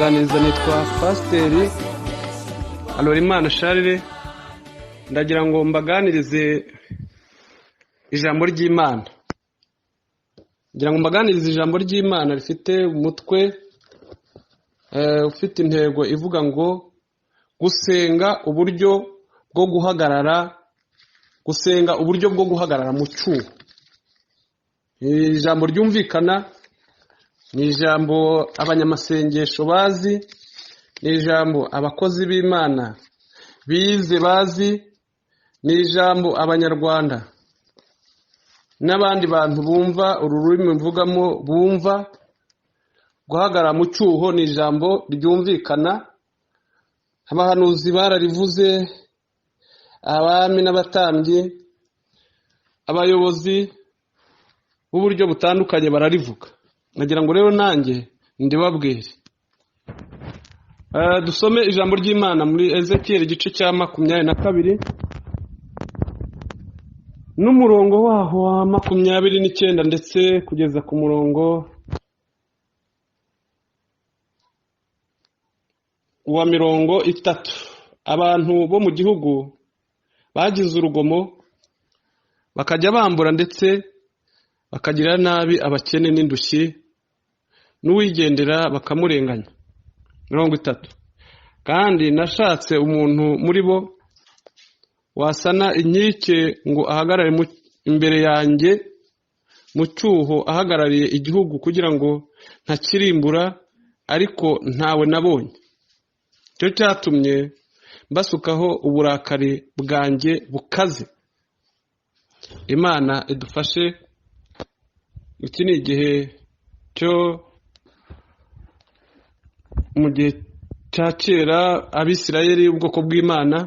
kubaganiriza nitwa Pasiteri Alorimana Charles. Ndagira ngo mbaganirize ijambo ry'Imana. Ijambo ry'Imana rifite umutwe ufite intego ivuga ngo gusenga uburyo bwo guhagarara mu cyuho. Ijambo ryumvikana, ni ijambo abanyamasengesho bazi, ni ijambo abakozi b'Imana bize bazi, ni ijambo abanyarwanda n'abandi bantu bumva ururimi mvugamo bumva. Guhagarara mu cyuho ni ijambo ryumvikana, abahanuzi bararivuze, abami n'abatambyi, abayobozi b'uburyo butandukanye bararivuga. Nagira ngo rero nanjye ndibabwire. Dusome ijambo ry'Imana muri Ezekiel igice cya 22 n'umurongo waho wa 29 ndetse kugeza ku murongo wa 30. Abantu bo mu gihugu bagize urugomo, bakajya bambura ndetse bakagirira nabi abakene n'indushyi, n'uwigendera bakamurenganya. 30. Kandi nashatse umuntu muri bo wasana inkike ngo ahagarare imbere yanjye mu cyuho ahagarariye igihugu kugira ngo ntakirimbura, ariko ntawe nabonye. Cyo cyatumye mbasukaho uburakari bwanjye bukaze. Imana idufashe. Iki ni igihe cyo mu gihe cya kera Abisirayeli, ubwoko bw'Imana,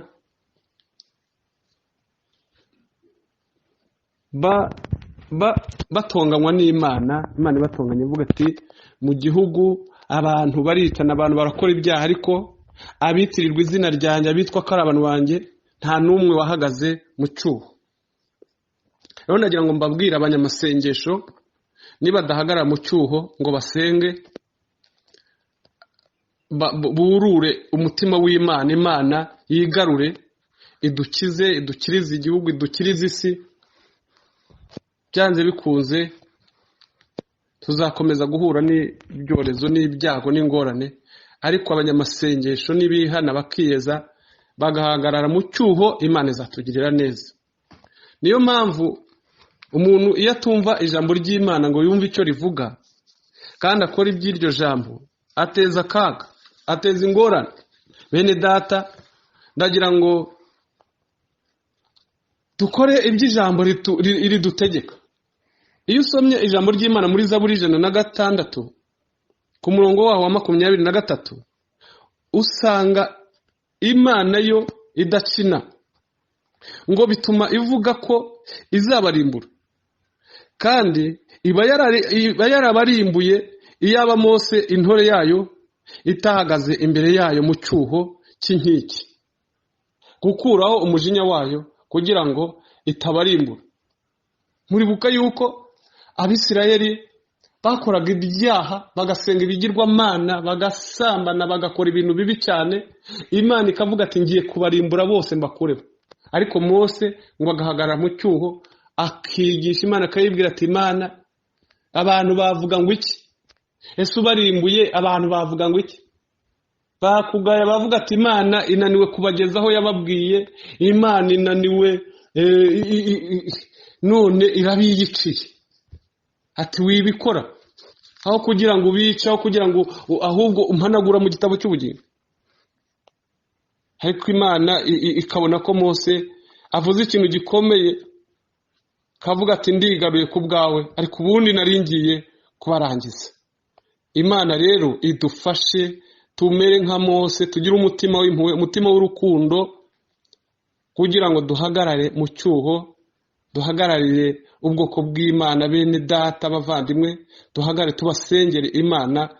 batonganywa n'Imana. Imana ibatonganya ivuga ati mu gihugu abantu baricana, abantu barakora ibyaha, ariko abitirirwa izina ryanjye, abitwa ko ari abantu banjye, nta n'umwe wahagaze mu cyuho. Rero nagira ngo mbabwire abanyamasengesho, niba badahagarara mu cyuho ngo basenge, burure umutima w'Imana, Imana yigarure, idukize, idukirize igihugu, idukirize isi. Byanze bikunze tuzakomeza guhura n'ibyorezo n'ibyago n'ingorane, ariko abanyamasengesho nibihana bakiyeza bagahagarara mu cyuho, Imana izatugirira neza. Niyo mpamvu umuntu iyo atumva ijambo ry'Imana ngo yumve icyo rivuga kandi akora iby'iryo jambo, ateza akaga, ateza ingorane. Bene data, ndagira ngo dukore iby'ijambo ridutegeka. Iyo usomye ijambo ry'Imana muri Zaburi 106 ku murongo waho wa 23, usanga Imana yo idakina, ngo bituma ivuga ko izabarimbura, kandi iba yarabarimbuye iyaba Mose intore yayo itahagaze imbere yayo mu cyuho cy'inkiki, gukuraho umujinya wayo kugira ngo itabarimbura. Muribuka yuko Abisirayeli bakoraga ibyaha, bagasenga ibigirwamana, bagasambana, bagakora ibintu bibi cyane. Imana ikavuga ati ngiye kubarimbura bose mbakureho, ariko Mose ngo agahagarara mu cyuho akigisha Imana, akayibwira ati Imana, abantu bavuga ngo iki? Ese ubarimbuye abantu bavuga ngo iki? Bakugaya bavuga ati Imana inaniwe kubagezaho yababwiye, Imana inaniwe none irabiyiciye. Ati wibikora, aho kugira ngo ubice, aho kugira ngo ahubwo umpanagura mu gitabo cy'ubugingo. Ariko Imana ikabona ko Mose avuze ikintu gikomeye, kavuga ati ndigaruye ku bwawe, ariko ubundi naringiye kubarangiza. Imana rero idufashe tumere nka Mose, tugire umutima w'impuhwe, umutima w'urukundo, kugira ngo duhagarare mu cyuho, duhagararire ubwoko bw'Imana. Bene data, bavandimwe, duhagarare tubasengere Imana,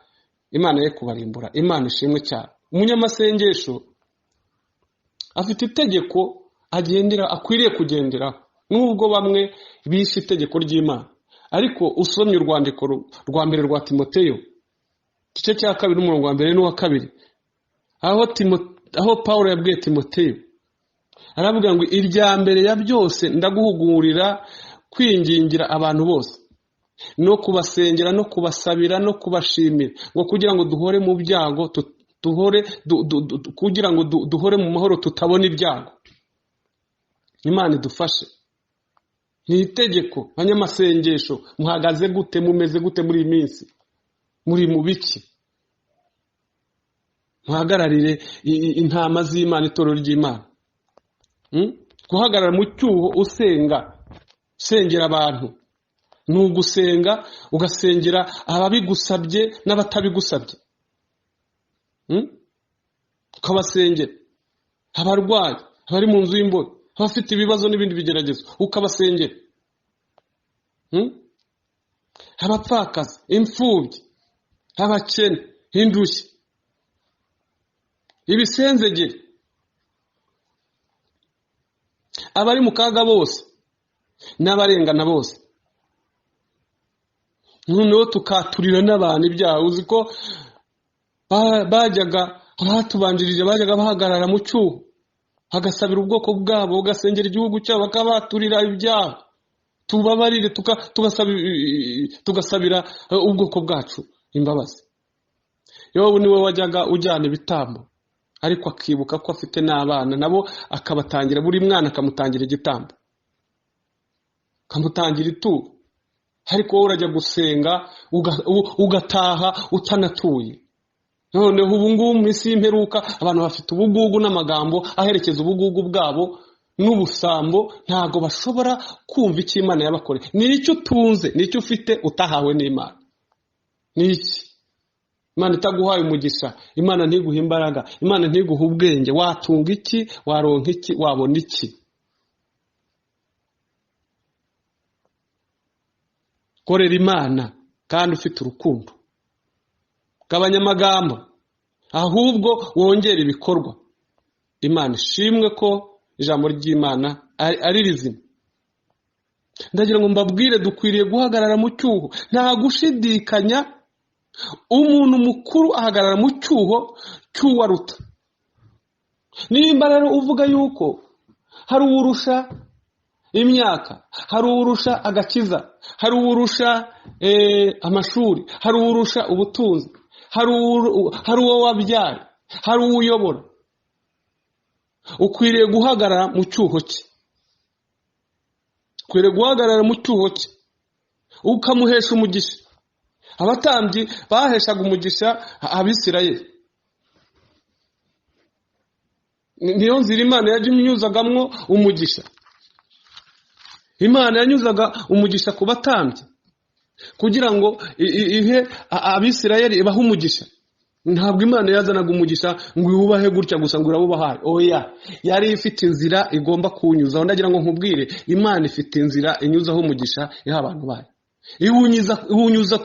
Imana ye kubarimbura. Imana ishimwe cyane. Umunyamasengesho afite itegeko akwiriye kugendera, nubwo bamwe bishe itegeko ry'Imana. Ariko usomye urwandiko rwa mbere rwa Timoteyo igice cya 2 umurongo wa 1 n'uwa 2, aho Pawulo yabwiye Timoteyo, aravuga ngo irya mbere ya byose ndaguhugurira kwingingira abantu bose no kubasengera no kubasabira no kubashimira ngo kugira ngo duhore mu byago, kugira ngo duhore mu mahoro, tutabona ibyago. Imana idufashe. Ni itegeko. Banyamasengesho, muhagaze gute, mumeze gute muri iyi minsi? Muri mu biki? Muhagararire intama z'Imana, itorero ry'Imana. Guhagarara mu cyuho usengera abantu, ni ugusenga, ugasengera ababigusabye n'abatabigusabye. Ukabasengera abarwayi, abari mu nzu y'imbohe, abafite ibibazo n'ibindi bigeragezo, ukabasengera. Abapfakazi, imfubyi, abakene, indushyi, ibisenzegere, abari mu kaga bose n'abarengana bose. Noneho tukaturira n'abantu ibyaha. Uzi ko abatubanjirije bajyaga bahagarara mu cyuho, bagasabira ubwoko bwabo, bagasengera igihugu cyabo, bakabaturira ibyaha. Tubabarire, tugasabira ubwoko bwacu imbabazi. Yobu niwe wajyaga ujyana ibitambo, ariko akibuka ko afite n'abana, nabo akabatangira, buri mwana akamutangira igitambo, akamutangira ituro. Ariko wowe urajya gusenga ugataha utanatuye. Noneho ubu ngubu mu isi y'imperuka abantu bafite ubugugu n'amagambo aherekeza ubugugu bwabo n'ubusambo, ntago bashobora kumva icyo Imana yabakoreye. Ni icyo utunze, ni icyo ufite utahawe n'Imana. Ni iki? Imana itaguhaye umugisha, Imana ntiguha imbaraga, Imana ntiguha ubwenge, watunga iki? Waronka iki? Wabona iki? Korera Imana kandi ufite urukundo. Gabanya amagambo, ahubwo wongera ibikorwa. Imana ishimwe ko ijambo ry'Imana ari rizima. Ndagira ngo mbabwire, dukwiriye guhagarara mu cyuho, nta gushidikanya. Umuntu mukuru ahagarara mu cyuho cy'uwaruta. Nimba rero uvuga yuko hari uwurusha imyaka, hari uwurusha agakiza, hari uwurusha amashuri, hari uwurusha ubutunzi, hari uwo wabyaye, hari uwo uyobora, ukwiriye guhagarara mu cyuho cye. Ukwiriye guhagarara mu cyuho cye ukamuhesha umugisha. Abatambyi baheshaga umugisha Abisirayeli. Niyo nzira Imana yanyuzagamwo umugisha. Imana yanyuzaga umugisha ku batambyi kugira ngo ihe Abisirayeli ibahe umugisha. Ntabwo Imana yazanaga umugisha ngo yubahe gutya gusa ngo urabubahaye. Oya, yari ifite inzira igomba kuwunyuzaho. Ndagira ngo nkubwire, Imana ifite inzira inyuzaho umugisha iha abantu bayo. Iwunyuza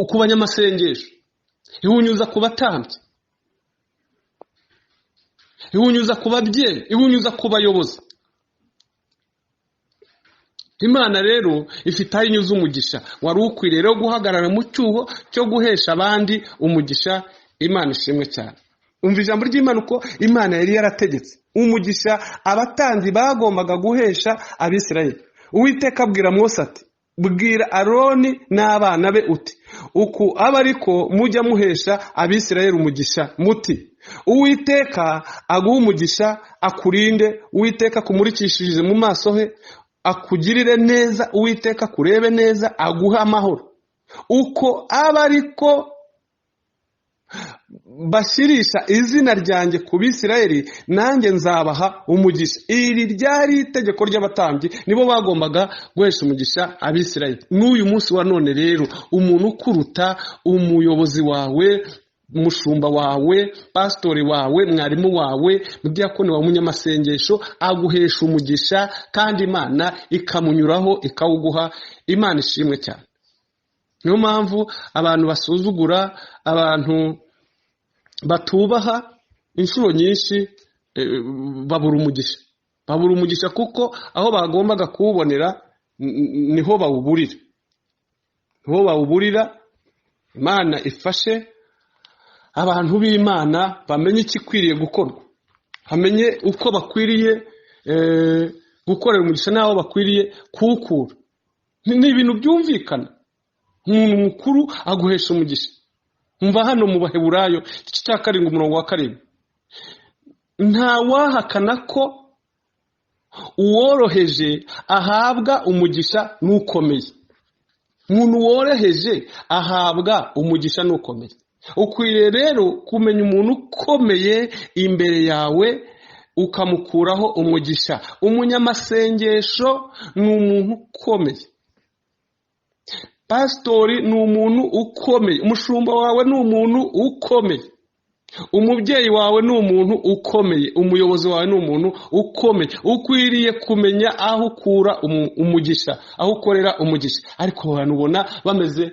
ku banyamasengesho, iwunyuza ku batambyi, iwunyuza ku babyeyi, iwunyuza ku bayobozi. Imana rero ifite aho inyuza umugisha. Wari ukwiriye rero guhagarara mu cyuho cyo guhesha abandi umugisha. Imana ishimwe cyane. Umva ijambo ry'Imana uko Imana yari yarategetse umugisha abatambyi bagombaga guhesha Abisirayeli. Uwiteka abwira Mose ati, bwira Aroni n'abana be uti, uku aba ariko mujya muhesha Abisirayeli umugisha muti, Uwiteka aguha umugisha, akurinde, Uwiteka akumurikishirize mu maso he, akugirire neza, Uwiteka akurebe neza, aguha amahoro. Uko aba ariko bashyirisha izina ryanjye ku Bisirayeli, nanjye nzabaha umugisha. Iri ryari itegeko ry'abatambyi, nibo bagombaga guhesha umugisha Abisirayeli. N'uyu munsi wa none rero, umuntu ukuruta, umuyobozi wawe, umushumba wawe, pastori wawe, mwarimu wawe, mudiyakoni wawe, munyamasengesho, aguhesha umugisha kandi Imana ikamunyuraho ikawuguha. Imana ishimwe cyane. Niyo mpamvu abantu basuzugura, abantu batubaha, inshuro nyinshi babura umugisha. Babura umugisha kuko aho bagombaga kuwubonera niho bawuburira. Niho bawuburira. Imana ifashe abantu b'Imana bamenye ikikwiriye gukorwa, hamenye uko bakwiriye gukorera umugisha n'aho bakwiriye kuwukura. Ni ibintu byumvikana. Umuntu mukuru aguhesha umugisha. Umva hano mu Baheburayo igice cya 7 umurongo wa 7. Nta wahakana ko uworoheje ahabwa umugisha n'ukomeye. Umuntu woroheje ahabwa umugisha n'ukomeye. Ukwiriye rero kumenya umuntu ukomeye imbere yawe ukamukuraho umugisha. Umunyamasengesho ni umuntu ukomeye. Pastori ni umuntu ukomeye. Umushumba wawe ni umuntu ukomeye. Umubyeyi wawe ni umuntu ukomeye. Umuyobozi wawe ni umuntu ukomeye. Ukwiriye kumenya aho ukura umugisha, aho ukorera umugisha. Ariko abantu ubona bameze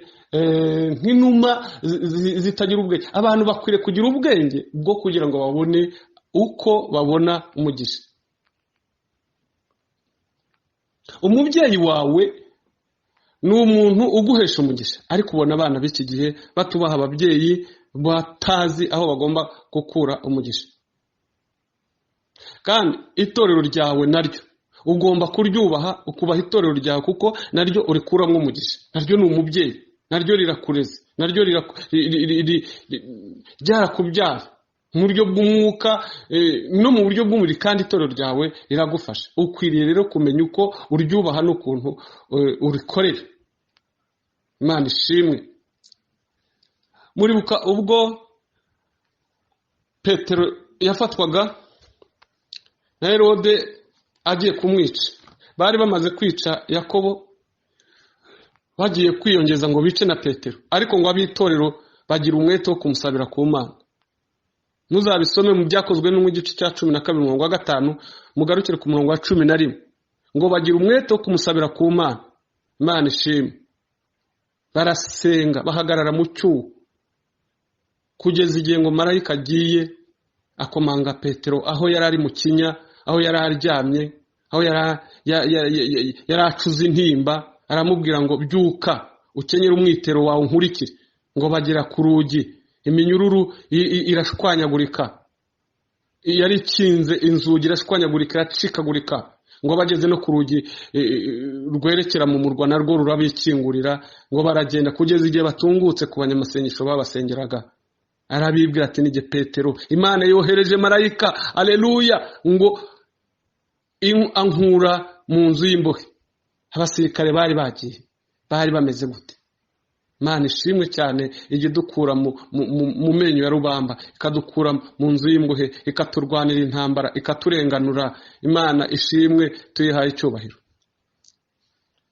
nk'inuma zitagira ubwenge. Abantu bakwiriye kugira ubwenge bwo kugira ngo babone uko babona umugisha. Umubyeyi wawe ni umuntu uguhesha umugisha. Ariko ubona abana b'iki gihe batubaha ababyeyi, batazi aho bagomba gukura umugisha. Kandi itorero ryawe naryo ugomba kuryubaha, ukubaha itorero ryawe, kuko naryo urikuramo umugisha. Naryo ni umubyeyi, naryo rirakureze, naryo ryarakubyara mu buryo bw'umwuka no mu buryo bw'umubiri, kandi itorero ryawe riragufasha. Ukwiriye rero kumenya uko uryubaha n'ukuntu urikorera. Imana ishimwe. Muribuka ubwo Petero yafatwaga na Herode agiye kumwica. Bari bamaze kwica Yakobo, bagiye kwiyongeza ngo bice na Petero. Ariko ngo abitorero bagira umwete wo kumusabira ku Mana. Muzabisome mu Byakozwe no mu gice cya 12 umurongo wa 5, mugarukire ku murongo wa 11. Ngo bagira umwete wo kumusabira ku Mana. Imana ishimwe. Barasenga, bahagarara mu cyuho, kugeza igihe ngo marayika agiye akomanga Petero aho yari ari mu kinya, aho yari aryamye, aho yari acuze intimba. Aramubwira ngo byuka ukenyere umwitero wawe unkurikire. Ngo bagera ku rugi, iminyururu irashwanyagurika, yari ikinze inzugi irashwanyagurika, iracikagurika. Ngo bageze no ku rugi rwerekera mu murwa, narwo rurabikingurira. Ngo baragenda kugeza igihe batungutse ku banyamasengesho babasengeraga. Arabibwira ati nige Petero, Imana yohereje marayika, aleluya, ngo ankura mu nzu y'imbohe. Abasirikare bari bagiye, bari bameze gute? Imana ishimwe cyane, igidukura mu menyo ya rubamba, ikadukura mu nzu y'imbohe, ikaturwanira intambara, ikaturenganura. Imana ishimwe, tuyihaye icyubahiro.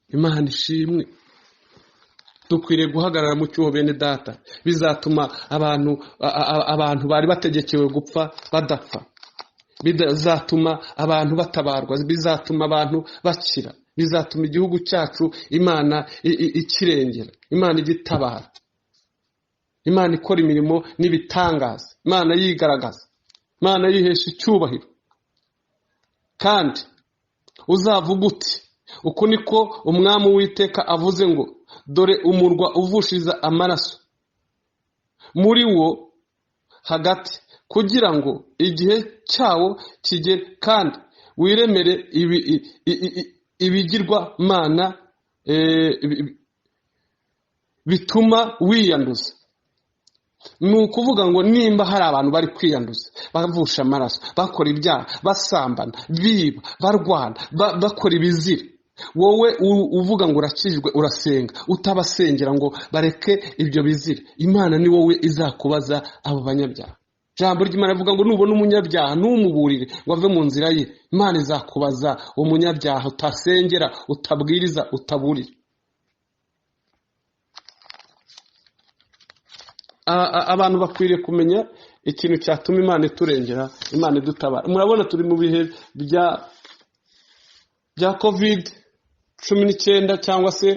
Imana ishimwe. Dukwiriye guhagarara mu cyuho bene data. Bizatuma abantu bari bategekewe gupfa badapfa. Bizatuma abantu batabarwa, bizatuma abantu bakira, bizatuma igihugu cyacu Imana ikirengera, Imana igitabara, Imana ikora imirimo n'ibitangaza, Imana yigaragaza, Imana yihesha icyubahiro. Kandi uzavuga uti, uku niko umwami Uwiteka avuze ngo, dore umurwa uvushiriza amaraso muri wo hagati, kugira ngo igihe cyawo kigere, kandi wiremere ibigirwa mana bituma wiyanduza. Ni ukuvuga ngo nimba hari abantu bari kwiyanduza, bavusha amaraso, bakora ibyaha, basambana, biba, barwana, bakora ibizira, wowe uvuga ngo urakijwe, urasenga, utabasengera ngo bareke ibyo bizira, Imana ni wowe izakubaza abo banyabyaha. Jambo ry'Imana rivuga ngo nubona umunyabyaha ntumuburire ngo ave mu nzira ye. Imana izakubaza umunyabyaha utasengera, utabwiriza, utaburira. Abantu bakwiriye kumenya ikintu cyatuma Imana iturengera, Imana idutabara. Murabona turi mu bihe bya COVID-19 cyangwa se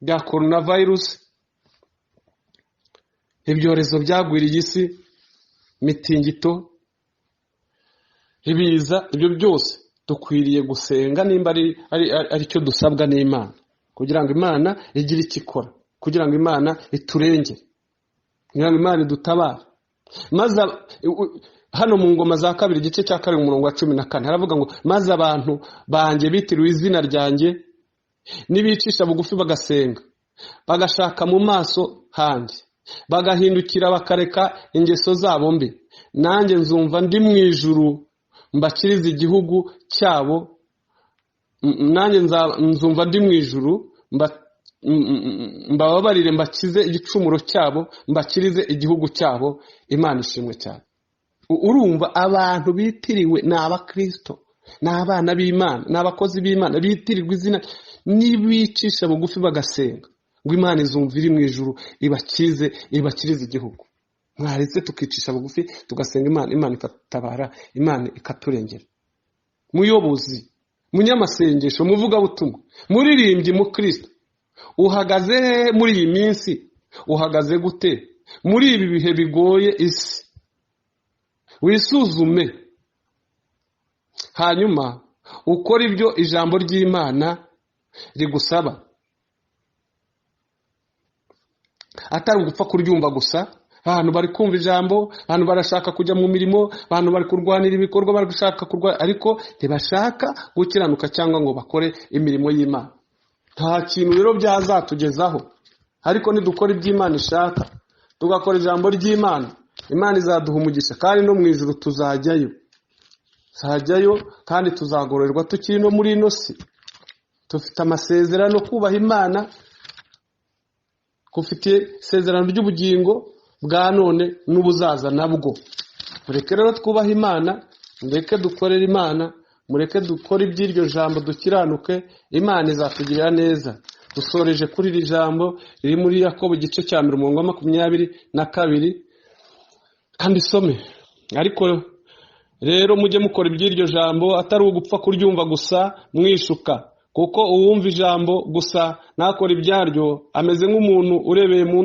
bya coronavirus. Ibyorezo byagwiriye isi, mitingito, ibiza, ibyo byose dukwiriye gusenga nimba ari cyo dusabwa n'Imana, kugira ngo Imana igire icyo ikora, kugira ngo Imana iturengere, kugira ngo Imana idutabare. Maze hano mu Ngoma za kabiri igice cya 2 umurongo wa 14 haravuga ngo maze abantu banjye bitiriwe izina ryanjye nibicisha bugufi bagasenga bagashaka mu maso hanjye bagahindukira bakareka ingeso zabo mbi, nanjye nzumva ndi mu ijuru mbakirize igihugu cyabo, nanjye nzumva ndi mu ijuru mbababarire mbakize igicumuro cyabo, mbakirize igihugu cyabo. Imana ishimwe cyane. Urumva abantu bitiriwe ni abakristo, ni abana b'Imana, ni abakozi b'Imana bitirirwa izina nibicisha bugufi bagasenga ngo Imana izumva iri mu ijuru ibakirize igihugu. Mwaretse tukicisha bugufi tugasenga Imana, Imana ikatabara, Imana ikaturengera. Muyobozi, munyamasengesho, muvugabutumwa, muririmbyi, mu Kristo, uhagaze he muri iyi minsi? Uhagaze gute muri ibi bihe bigoye isi? Wisuzume hanyuma ukora ibyo ijambo ry'Imana rigusaba, atari ugupfa kuryumva gusa. Abantu bari kumva ijambo, abantu barashaka kujya mu mirimo, abantu bari kurwanira ibikorwa, bari gushaka ariko ntibashaka gukiranuka cyangwa ngo bakore imirimo y'Imana. Nta kintu rero byazatugezaho, ariko nidukora iby'Imana ishaka, tugakora ijambo ry'Imana, Imana izaduha umugisha, kandi no mu ijuru tuzajyayo kandi tuzagororerwa tukiri no muri ino si. Dufite amasezerano kubaha Imana, kufite isezerano ry'ubugingo bwa none n'ubuzaza nabwo. Mureke rero twubaha Imana, mureke dukorere Imana, mureke dukore iby'iryo jambo dukiranuke, Imana izatugirira neza. Dusoreje kuri iri jambo riri muri Yakobo igice cya 22 kandi some. Ariko rero mujye mukora iby'iryo jambo, atari ugupfa kuryumva gusa mwishuka, kuko uwumva ijambo gusa nakora ibyaryo ameze nk'umuntu urebeye mu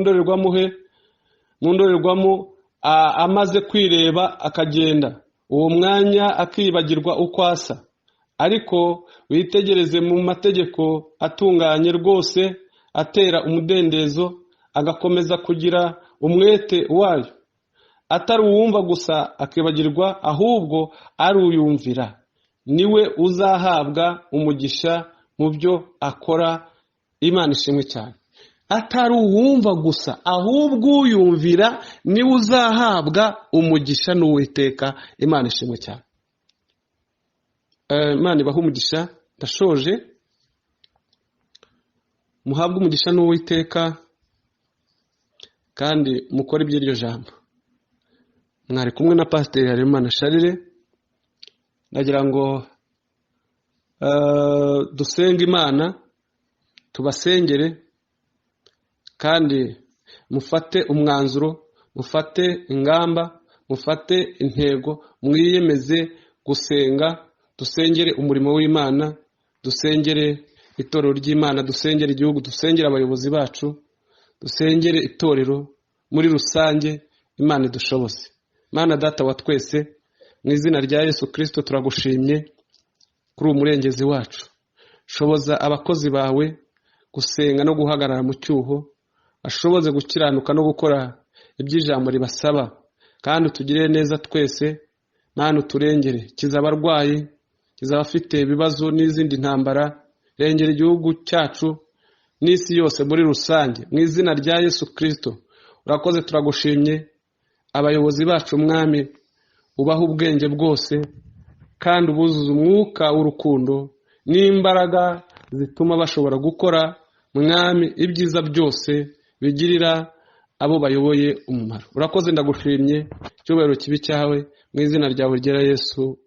ndorerwamo amaze kwireba akagenda, uwo mwanya akibagirwa uko asa. Ariko witegereze mu mategeko atunganye rwose, atera umudendezo, agakomeza kugira umwete wayo, atari uwumva gusa akibagirwa, ahubwo ari uyumvira, niwe uzahabwa umugisha mu byo akora. Imana ishimwe cyane. Atari uwumva gusa, ahubwo uyumvira niwe uzahabwa umugisha n'Uwiteka. Imana ishimwe cyane. Imana ibahe umugisha. Ndashoje. Muhabwe umugisha n'Uwiteka kandi mukore iby'iryo jambo. Mwari kumwe na Pasiteri Harerimana Charles. Ndagira ngo dusenge Imana, tubasengere, kandi mufate umwanzuro, mufate ingamba, mufate intego, mwiyemeze gusenga. Dusengere umurimo w'Imana, dusengere itorero ry'Imana, dusengere igihugu, dusengere abayobozi bacu, dusengere itorero muri rusange. Imana idushoboze. Mana Data wa twese, mu izina rya Yesu Kristo turagushimye kuri umurengezi wacu. Shoboza abakozi bawe gusenga no guhagarara mu cyuho, ashoboze gukiranuka no gukora iby'ijambo ribasaba, kandi utugirire neza twese. Mana uturengere, kiza abarwayi, kiza abafite ibibazo n'izindi ntambara, rengera igihugu cyacu n'isi yose muri rusange, mu izina rya Yesu Kristo. Urakoze, turagushimye. Abayobozi bacu Mwami, ubaha ubwenge bwose, kandi ubuzuza umwuka w'urukundo n'imbaraga zituma bashobora gukora Mwami ibyiza byose bigirira abo bayoboye umumaro. Urakoze, ndagushimye. Cyubahiro kibi cyawe, mu izina ryawe ryera Yesu.